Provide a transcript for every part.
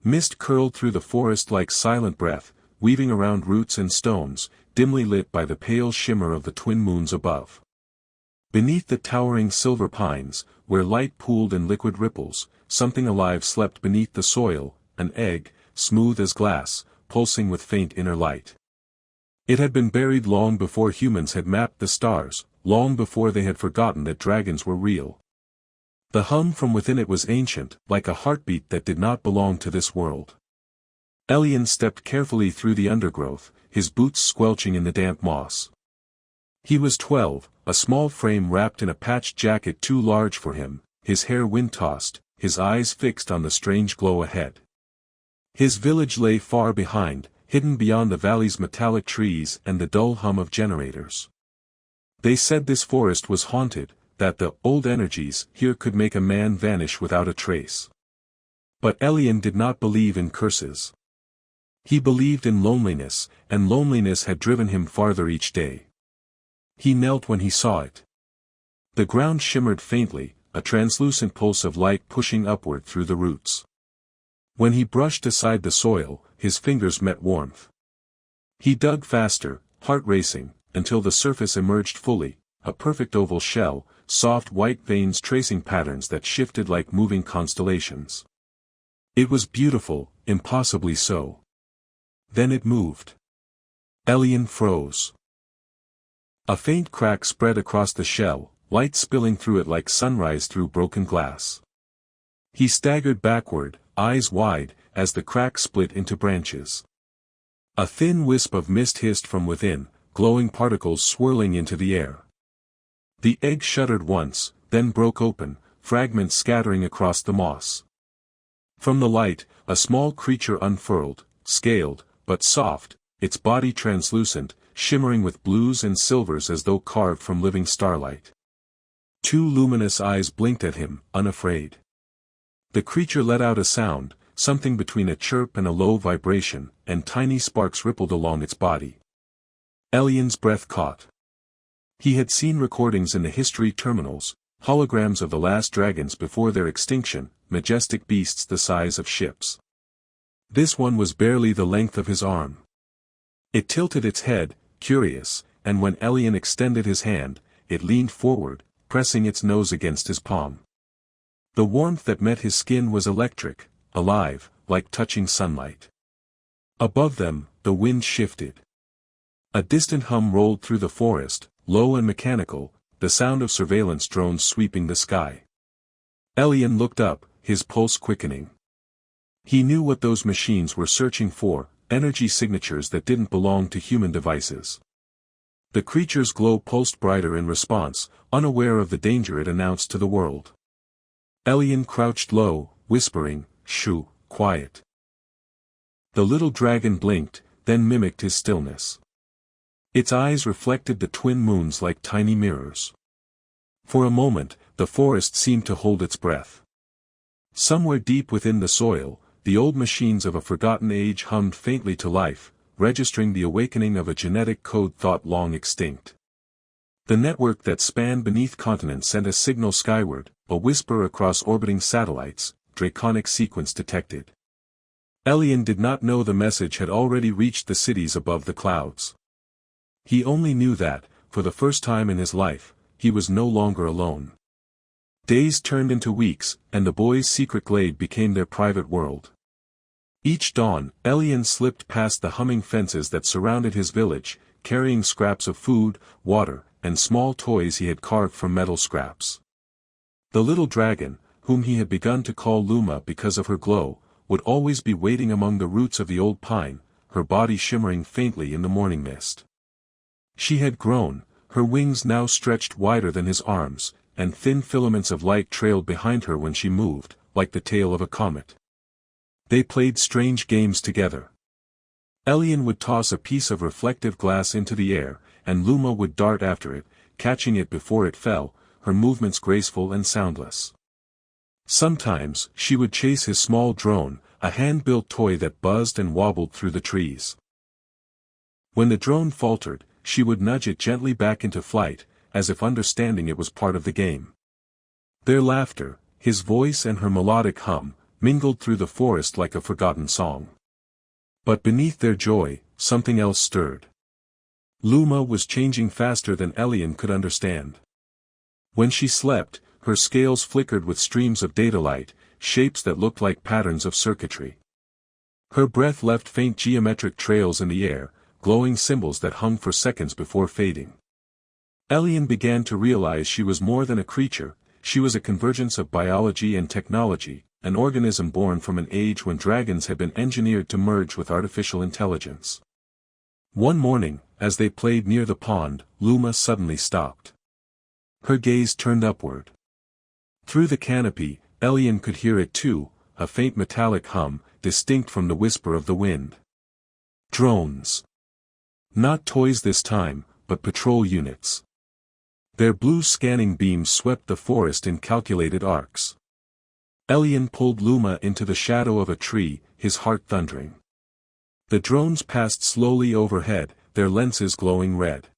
Mist curled through the forest like silent breath, weaving around roots and stones, dimly lit by the pale shimmer of the twin moons above. Beneath the towering silver pines, where light pooled in liquid ripples, something alive slept beneath the soil, an egg, smooth as glass, pulsing with faint inner light. It had been buried long before humans had mapped the stars, long before they had forgotten that dragons were real. The hum from within it was ancient, like a heartbeat that did not belong to this world. Elian stepped carefully through the undergrowth, his boots squelching in the damp moss. He was 12, a small frame wrapped in a patched jacket too large for him, his hair wind-tossed, his eyes fixed on the strange glow ahead. His village lay far behind, hidden beyond the valley's metallic trees and the dull hum of generators. They said this forest was haunted, that the old energies here could make a man vanish without a trace. But Elian did not believe in curses. He believed in loneliness, and loneliness had driven him farther each day. He knelt when he saw it. The ground shimmered faintly, a translucent pulse of light pushing upward through the roots. When he brushed aside the soil, his fingers met warmth. He dug faster, heart racing, until the surface emerged fully, a perfect oval shell, soft white veins tracing patterns that shifted like moving constellations. It was beautiful, impossibly so. Then it moved. Elian froze. A faint crack spread across the shell, light spilling through it like sunrise through broken glass. He staggered backward, eyes wide, as the crack split into branches. A thin wisp of mist hissed from within, glowing particles swirling into the air. The egg shuddered once, then broke open, fragments scattering across the moss. From the light, a small creature unfurled, scaled, but soft, its body translucent, shimmering with blues and silvers as though carved from living starlight. Two luminous eyes blinked at him, unafraid. The creature let out a sound, something between a chirp and a low vibration, and tiny sparks rippled along its body. Elian's breath caught. He had seen recordings in the history terminals, holograms of the last dragons before their extinction, majestic beasts the size of ships. This one was barely the length of his arm. It tilted its head, curious, and when Elian extended his hand, it leaned forward, pressing its nose against his palm. The warmth that met his skin was electric, alive, like touching sunlight. Above them, the wind shifted. A distant hum rolled through the forest, low and mechanical, the sound of surveillance drones sweeping the sky. Elian looked up, his pulse quickening. He knew what those machines were searching for, energy signatures that didn't belong to human devices. The creature's glow pulsed brighter in response, unaware of the danger it announced to the world. Elian crouched low, whispering, "Shoo, quiet." The little dragon blinked, then mimicked his stillness. Its eyes reflected the twin moons like tiny mirrors. For a moment, the forest seemed to hold its breath. Somewhere deep within the soil, the old machines of a forgotten age hummed faintly to life, registering the awakening of a genetic code thought long extinct. The network that spanned beneath continents sent a signal skyward, a whisper across orbiting satellites, draconic sequence detected. Elian did not know the message had already reached the cities above the clouds. He only knew that, for the first time in his life, he was no longer alone. Days turned into weeks, and the boy's secret glade became their private world. Each dawn, Elian slipped past the humming fences that surrounded his village, carrying scraps of food, water, and small toys he had carved from metal scraps. The little dragon, whom he had begun to call Luma because of her glow, would always be waiting among the roots of the old pine, her body shimmering faintly in the morning mist. She had grown, her wings now stretched wider than his arms, and thin filaments of light trailed behind her when she moved, like the tail of a comet. They played strange games together. Elian would toss a piece of reflective glass into the air, and Luma would dart after it, catching it before it fell, her movements graceful and soundless. Sometimes, she would chase his small drone, a hand-built toy that buzzed and wobbled through the trees. When the drone faltered, she would nudge it gently back into flight, as if understanding it was part of the game. Their laughter, his voice and her melodic hum, mingled through the forest like a forgotten song. But beneath their joy, something else stirred. Luma was changing faster than Elian could understand. When she slept, her scales flickered with streams of data light, shapes that looked like patterns of circuitry. Her breath left faint geometric trails in the air, glowing symbols that hung for seconds before fading. Elian began to realize she was more than a creature, she was a convergence of biology and technology, an organism born from an age when dragons had been engineered to merge with artificial intelligence. One morning, as they played near the pond, Luma suddenly stopped. Her gaze turned upward. Through the canopy, Elian could hear it too, a faint metallic hum, distinct from the whisper of the wind. Drones. Not toys this time, but patrol units. Their blue scanning beams swept the forest in calculated arcs. Elian pulled Luma into the shadow of a tree, his heart thundering. The drones passed slowly overhead, their lenses glowing red.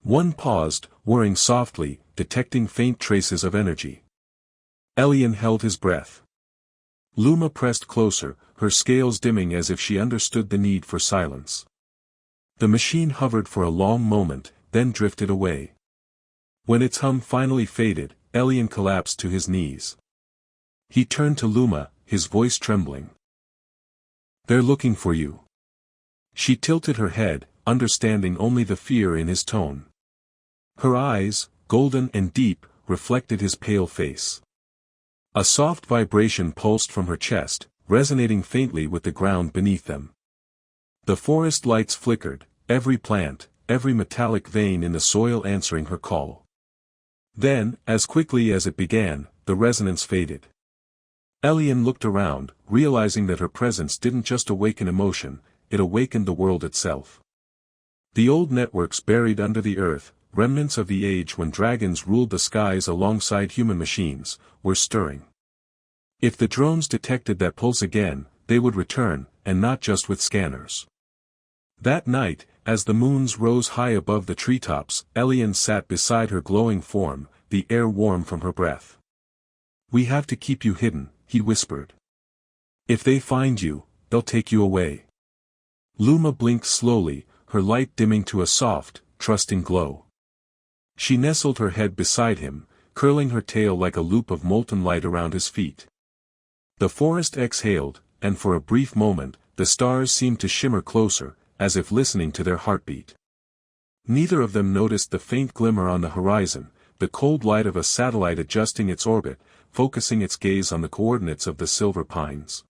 One paused, whirring softly, detecting faint traces of energy. Elian held his breath. Luma pressed closer, her scales dimming as if she understood the need for silence. The machine hovered for a long moment, then drifted away. When its hum finally faded, Elian collapsed to his knees. He turned to Luma, his voice trembling. "They're looking for you." She tilted her head, understanding only the fear in his tone. Her eyes, golden and deep, reflected his pale face. A soft vibration pulsed from her chest, resonating faintly with the ground beneath them. The forest lights flickered, every plant, every metallic vein in the soil answering her call. Then, as quickly as it began, the resonance faded. Elian looked around, realizing that her presence didn't just awaken emotion, it awakened the world itself. The old networks buried under the earth, remnants of the age when dragons ruled the skies alongside human machines, were stirring. If the drones detected that pulse again, they would return, and not just with scanners. That night, as the moons rose high above the treetops, Elian sat beside her glowing form, the air warm from her breath. "We have to keep you hidden," he whispered. "If they find you, they'll take you away." Luma blinked slowly, her light dimming to a soft, trusting glow. She nestled her head beside him, curling her tail like a loop of molten light around his feet. The forest exhaled, and for a brief moment, the stars seemed to shimmer closer, as if listening to their heartbeat. Neither of them noticed the faint glimmer on the horizon, the cold light of a satellite adjusting its orbit, focusing its gaze on the coordinates of the silver pines.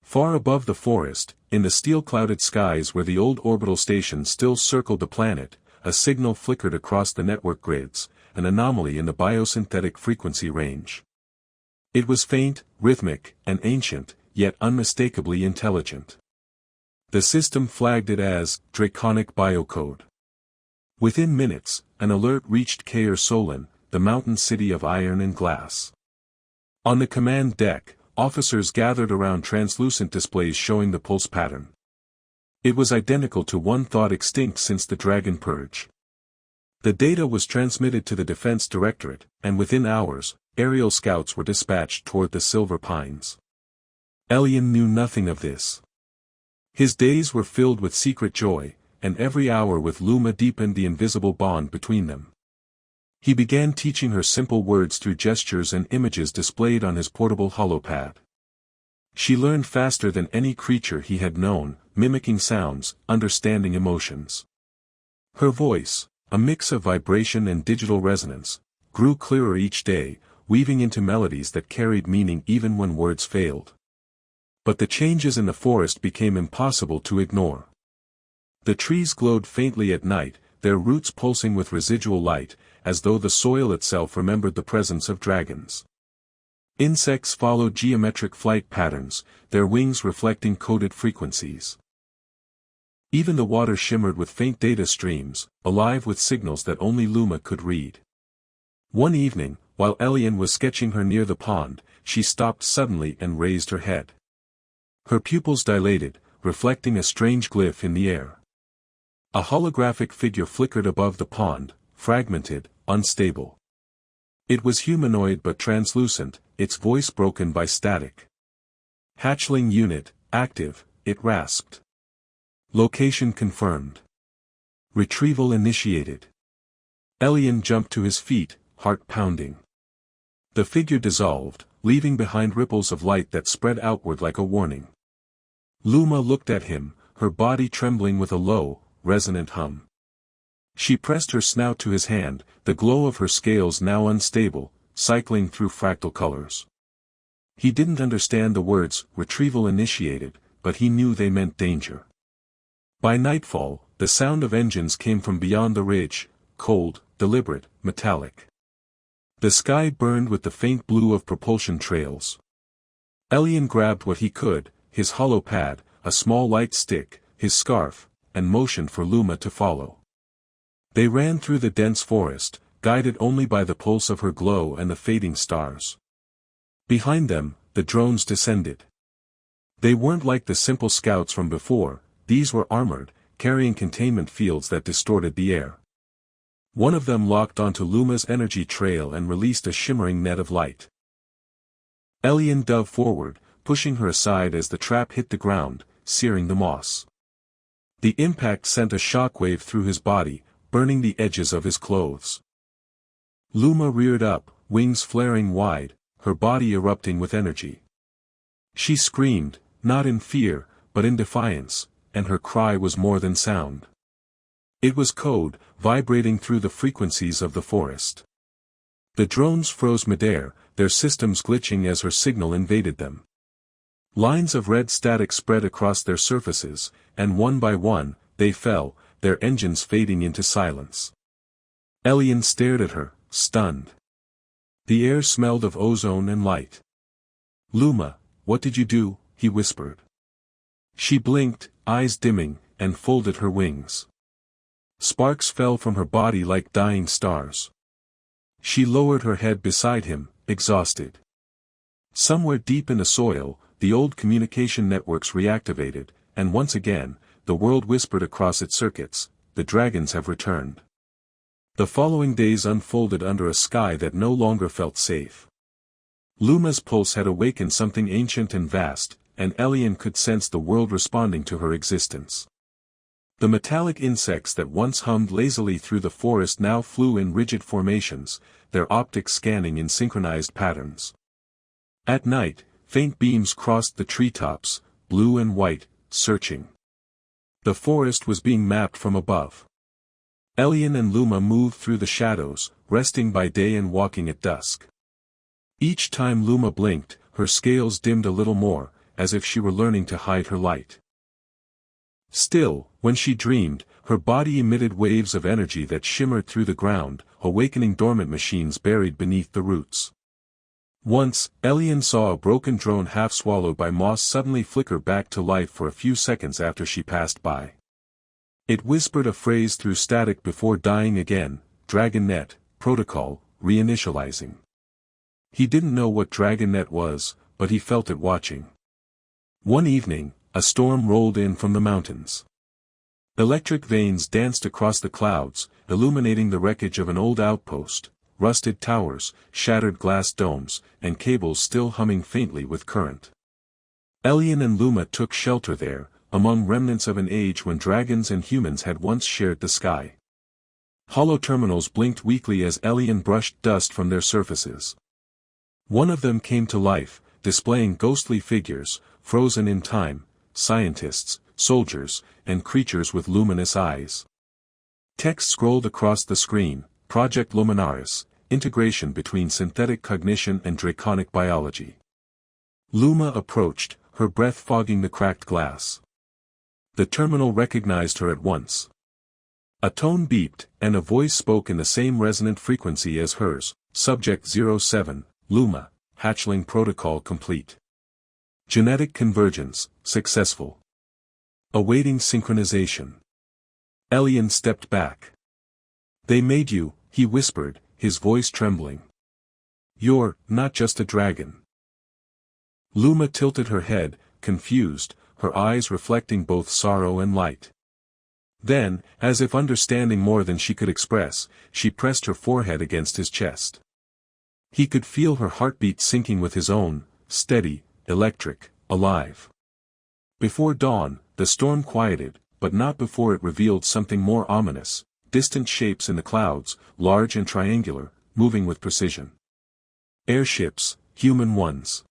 Far above the forest, in the steel-clouded skies where the old orbital station still circled the planet, a signal flickered across the network grids, an anomaly in the biosynthetic frequency range. It was faint, rhythmic, and ancient, yet unmistakably intelligent. The system flagged it as draconic biocode. Within minutes, an alert reached Kair Solon, the mountain city of iron and glass. On the command deck, officers gathered around translucent displays showing the pulse pattern. It was identical to one thought extinct since the Dragon Purge. The data was transmitted to the Defense Directorate, and within hours, aerial scouts were dispatched toward the Silver Pines. Elian knew nothing of this. His days were filled with secret joy, and every hour with Luma deepened the invisible bond between them. He began teaching her simple words through gestures and images displayed on his portable holopad. She learned faster than any creature he had known, mimicking sounds, understanding emotions. Her voice, a mix of vibration and digital resonance, grew clearer each day, weaving into melodies that carried meaning even when words failed. But the changes in the forest became impossible to ignore. The trees glowed faintly at night, their roots pulsing with residual light, as though the soil itself remembered the presence of dragons. Insects followed geometric flight patterns, their wings reflecting coded frequencies. Even the water shimmered with faint data streams, alive with signals that only Luma could read. One evening, while Elian was sketching her near the pond, she stopped suddenly and raised her head. Her pupils dilated, reflecting a strange glyph in the air. A holographic figure flickered above the pond, fragmented, unstable. It was humanoid but translucent, its voice broken by static. Hatchling unit, active, it rasped. Location confirmed. Retrieval initiated. Elian jumped to his feet, heart pounding. The figure dissolved, leaving behind ripples of light that spread outward like a warning. Luma looked at him, her body trembling with a low, resonant hum. She pressed her snout to his hand, the glow of her scales now unstable, cycling through fractal colors. He didn't understand the words, retrieval initiated, but he knew they meant danger. By nightfall, the sound of engines came from beyond the ridge, cold, deliberate, metallic. The sky burned with the faint blue of propulsion trails. Elian grabbed what he could, his hollow pad, a small light stick, his scarf, and motioned for Luma to follow. They ran through the dense forest, guided only by the pulse of her glow and the fading stars. Behind them, the drones descended. They weren't like the simple scouts from before, these were armored, carrying containment fields that distorted the air. One of them locked onto Luma's energy trail and released a shimmering net of light. Elian dove forward, pushing her aside as the trap hit the ground, searing the moss. The impact sent a shockwave through his body, burning the edges of his clothes. Luma reared up, wings flaring wide, her body erupting with energy. She screamed, not in fear, but in defiance, and her cry was more than sound. It was code, vibrating through the frequencies of the forest. The drones froze midair, their systems glitching as her signal invaded them. Lines of red static spread across their surfaces, and one by one, they fell, their engines fading into silence. Elian stared at her, stunned. The air smelled of ozone and light. "Luma, what did you do?" he whispered. She blinked, eyes dimming, and folded her wings. Sparks fell from her body like dying stars. She lowered her head beside him, exhausted. Somewhere deep in the soil, the old communication networks reactivated, and once again, the world whispered across its circuits, "The dragons have returned." The following days unfolded under a sky that no longer felt safe. Luma's pulse had awakened something ancient and vast, and Elian could sense the world responding to her existence. The metallic insects that once hummed lazily through the forest now flew in rigid formations, their optics scanning in synchronized patterns. At night, faint beams crossed the treetops, blue and white, searching. The forest was being mapped from above. Elian and Luma moved through the shadows, resting by day and walking at dusk. Each time Luma blinked, her scales dimmed a little more, as if she were learning to hide her light. Still, when she dreamed, her body emitted waves of energy that shimmered through the ground, awakening dormant machines buried beneath the roots. Once, Elian saw a broken drone half swallowed by moss suddenly flicker back to life for a few seconds after she passed by. It whispered a phrase through static before dying again, "DragonNet, protocol, reinitializing." He didn't know what DragonNet was, but he felt it watching. One evening, a storm rolled in from the mountains. Electric veins danced across the clouds, illuminating the wreckage of an old outpost, rusted towers, shattered glass domes, and cables still humming faintly with current. Elian and Luma took shelter there, among remnants of an age when dragons and humans had once shared the sky. Hollow terminals blinked weakly as Elian brushed dust from their surfaces. One of them came to life, displaying ghostly figures, frozen in time, scientists, soldiers, and creatures with luminous eyes. Text scrolled across the screen, Project Luminaris, integration between synthetic cognition and draconic biology. Luma approached, her breath fogging the cracked glass. The terminal recognized her at once. A tone beeped, and a voice spoke in the same resonant frequency as hers, Subject 07, Luma, Hatchling protocol complete. Genetic convergence, successful. Awaiting synchronization. Elian stepped back. "They made you," he whispered, his voice trembling. "You're not just a dragon." Luma tilted her head, confused, her eyes reflecting both sorrow and light. Then, as if understanding more than she could express, she pressed her forehead against his chest. He could feel her heartbeat syncing with his own, steady, electric, alive. Before dawn, the storm quieted, but not before it revealed something more ominous: distant shapes in the clouds, large and triangular, moving with precision. Airships, human ones.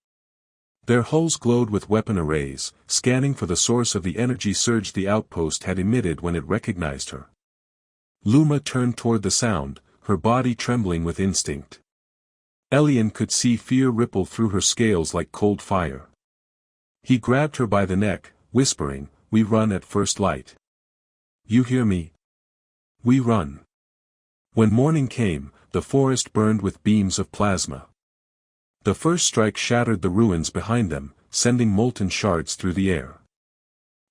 Their hulls glowed with weapon arrays, scanning for the source of the energy surge the outpost had emitted when it recognized her. Luma turned toward the sound, her body trembling with instinct. Elian could see fear ripple through her scales like cold fire. He grabbed her by the neck, whispering, "We run at first light. You hear me? We run." When morning came, the forest burned with beams of plasma. The first strike shattered the ruins behind them, sending molten shards through the air.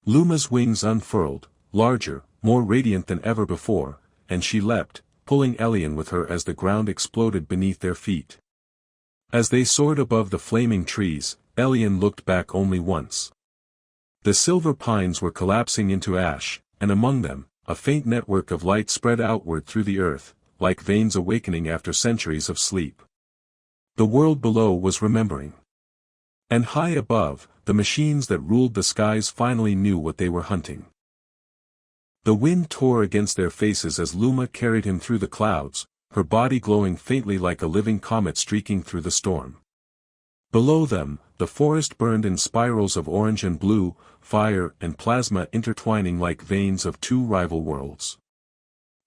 Luma's wings unfurled, larger, more radiant than ever before, and she leapt, pulling Elian with her as the ground exploded beneath their feet. As they soared above the flaming trees, Elian looked back only once. The silver pines were collapsing into ash, and among them, a faint network of light spread outward through the earth, like veins awakening after centuries of sleep. The world below was remembering. And high above, the machines that ruled the skies finally knew what they were hunting. The wind tore against their faces as Luma carried him through the clouds, her body glowing faintly like a living comet streaking through the storm. Below them, the forest burned in spirals of orange and blue, fire and plasma intertwining like veins of two rival worlds.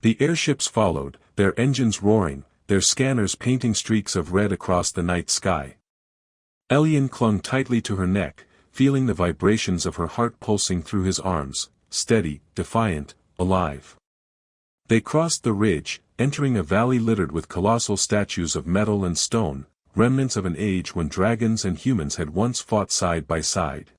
The airships followed, their engines roaring, their scanners painting streaks of red across the night sky. Elian clung tightly to her neck, feeling the vibrations of her heart pulsing through his arms, steady, defiant, alive. They crossed the ridge, entering a valley littered with colossal statues of metal and stone, remnants of an age when dragons and humans had once fought side by side.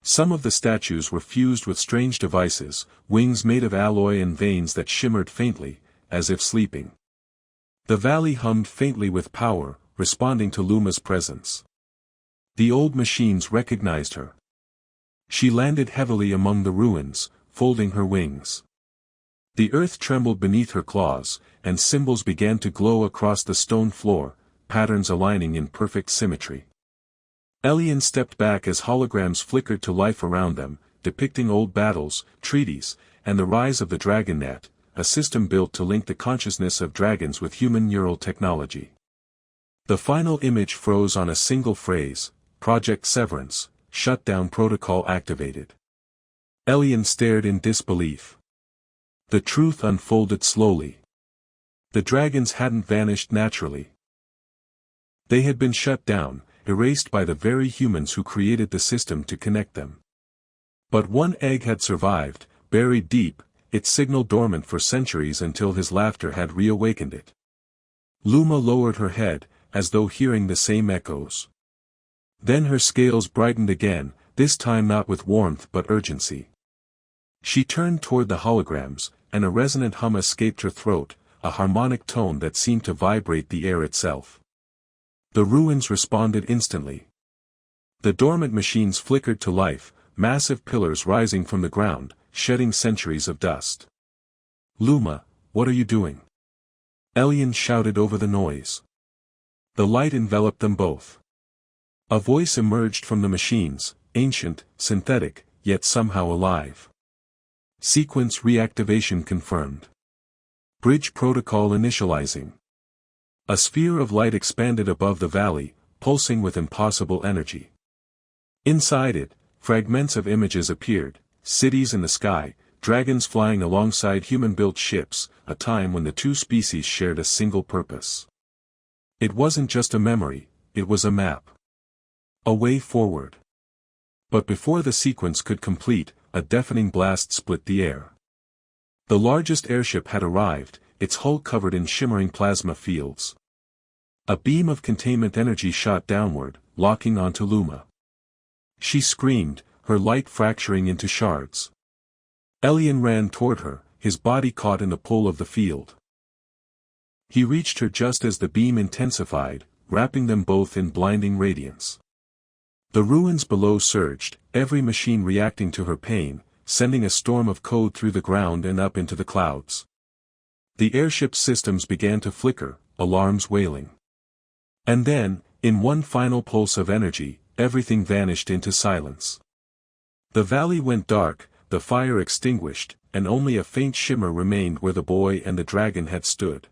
Some of the statues were fused with strange devices, wings made of alloy and veins that shimmered faintly, as if sleeping. The valley hummed faintly with power, responding to Luma's presence. The old machines recognized her. She landed heavily among the ruins, folding her wings. The earth trembled beneath her claws, and symbols began to glow across the stone floor, patterns aligning in perfect symmetry. Elian stepped back as holograms flickered to life around them, depicting old battles, treaties, and the rise of the DragonNet, a system built to link the consciousness of dragons with human neural technology. The final image froze on a single phrase: Project Severance, shutdown protocol activated. Elian stared in disbelief. The truth unfolded slowly. The dragons hadn't vanished naturally. They had been shut down, erased by the very humans who created the system to connect them. But one egg had survived, buried deep, its signal dormant for centuries until his laughter had reawakened it. Luma lowered her head, as though hearing the same echoes. Then her scales brightened again, this time not with warmth but urgency. She turned toward the holograms, and a resonant hum escaped her throat, a harmonic tone that seemed to vibrate the air itself. The ruins responded instantly. The dormant machines flickered to life, massive pillars rising from the ground, shedding centuries of dust. "Luma, what are you doing?" Elian shouted over the noise. The light enveloped them both. A voice emerged from the machines, ancient, synthetic, yet somehow alive. "Sequence reactivation confirmed. Bridge protocol initializing." A sphere of light expanded above the valley, pulsing with impossible energy. Inside it, fragments of images appeared: cities in the sky, dragons flying alongside human-built ships, a time when the two species shared a single purpose. It wasn't just a memory, it was a map. A way forward. But before the sequence could complete, a deafening blast split the air. The largest airship had arrived, its hull covered in shimmering plasma fields. A beam of containment energy shot downward, locking onto Luma. She screamed, her light fracturing into shards. Elian ran toward her, his body caught in the pull of the field. He reached her just as the beam intensified, wrapping them both in blinding radiance. The ruins below surged, every machine reacting to her pain, sending a storm of code through the ground and up into the clouds. The airship's systems began to flicker, alarms wailing. And then, in one final pulse of energy, everything vanished into silence. The valley went dark, the fire extinguished, and only a faint shimmer remained where the boy and the dragon had stood.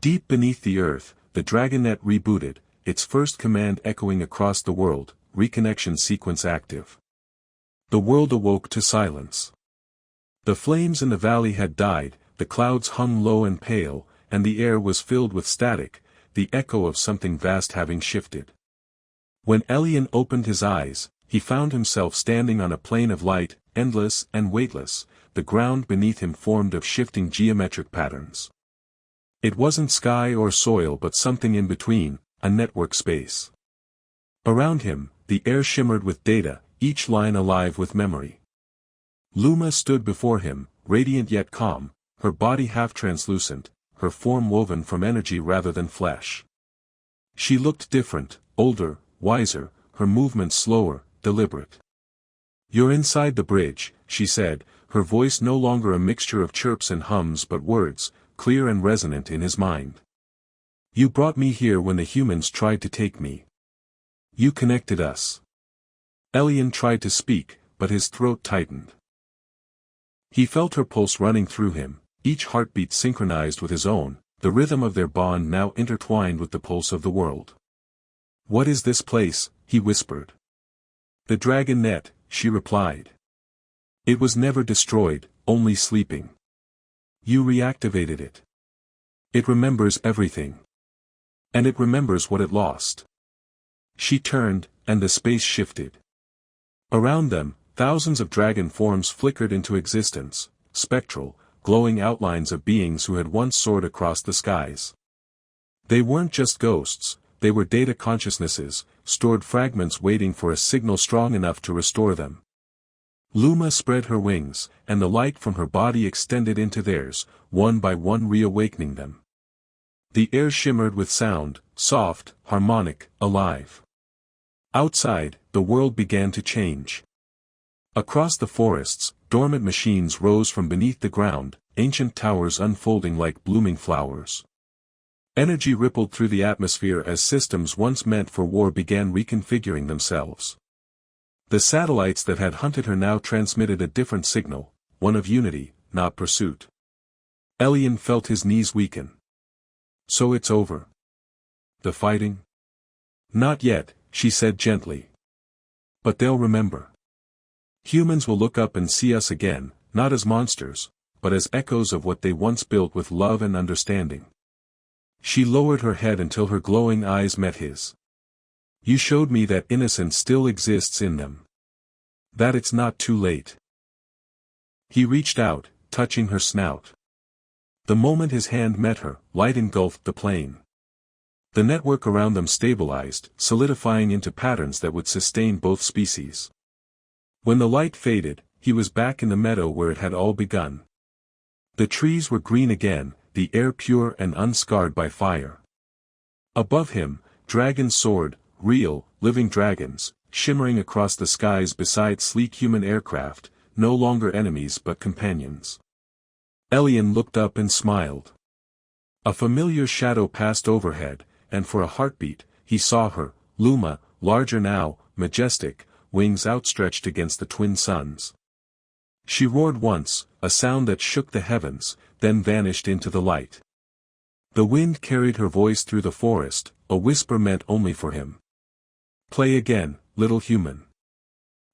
Deep beneath the earth, the dragonnet rebooted, its first command echoing across the world, reconnection sequence active. The world awoke to silence. The flames in the valley had died, the clouds hung low and pale, and the air was filled with static, the echo of something vast having shifted. When Elian opened his eyes, he found himself standing on a plane of light, endless and weightless, the ground beneath him formed of shifting geometric patterns. It wasn't sky or soil but something in between, a network space. Around him, the air shimmered with data, each line alive with memory. Luma stood before him, radiant yet calm, her body half translucent, her form woven from energy rather than flesh. She looked different, older, wiser, her movements slower, deliberate. "You're inside the bridge," she said, her voice no longer a mixture of chirps and hums but words, clear and resonant in his mind. "You brought me here when the humans tried to take me. You connected us." Elian tried to speak, but his throat tightened. He felt her pulse running through him, each heartbeat synchronized with his own, the rhythm of their bond now intertwined with the pulse of the world. "What is this place?" he whispered. "The dragonnet," she replied. "It was never destroyed, only sleeping. You reactivated it. It remembers everything. And it remembers what it lost." She turned, and the space shifted. Around them, thousands of dragon forms flickered into existence, spectral, glowing outlines of beings who had once soared across the skies. They weren't just ghosts, they were data consciousnesses, stored fragments waiting for a signal strong enough to restore them. Luma spread her wings, and the light from her body extended into theirs, one by one reawakening them. The air shimmered with sound, soft, harmonic, alive. Outside, the world began to change. Across the forests, dormant machines rose from beneath the ground, ancient towers unfolding like blooming flowers. Energy rippled through the atmosphere as systems once meant for war began reconfiguring themselves. The satellites that had hunted her now transmitted a different signal, one of unity, not pursuit. Elian felt his knees weaken. "So it's over. The fighting?" "Not yet," she said gently. "But they'll remember. Humans will look up and see us again, not as monsters, but as echoes of what they once built with love and understanding." She lowered her head until her glowing eyes met his. "You showed me that innocence still exists in them. That it's not too late." He reached out, touching her snout. The moment his hand met her, light engulfed the plane. The network around them stabilized, solidifying into patterns that would sustain both species. When the light faded, he was back in the meadow where it had all begun. The trees were green again, the air pure and unscarred by fire. Above him, dragons soared, real, living dragons, shimmering across the skies beside sleek human aircraft, no longer enemies but companions. Elian looked up and smiled. A familiar shadow passed overhead, and for a heartbeat, he saw her, Luma, larger now, majestic, wings outstretched against the twin suns. She roared once, a sound that shook the heavens, then vanished into the light. The wind carried her voice through the forest, a whisper meant only for him. "Play again, little human."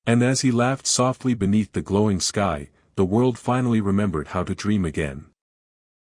And as he laughed softly beneath the glowing sky, the world finally remembered how to dream again.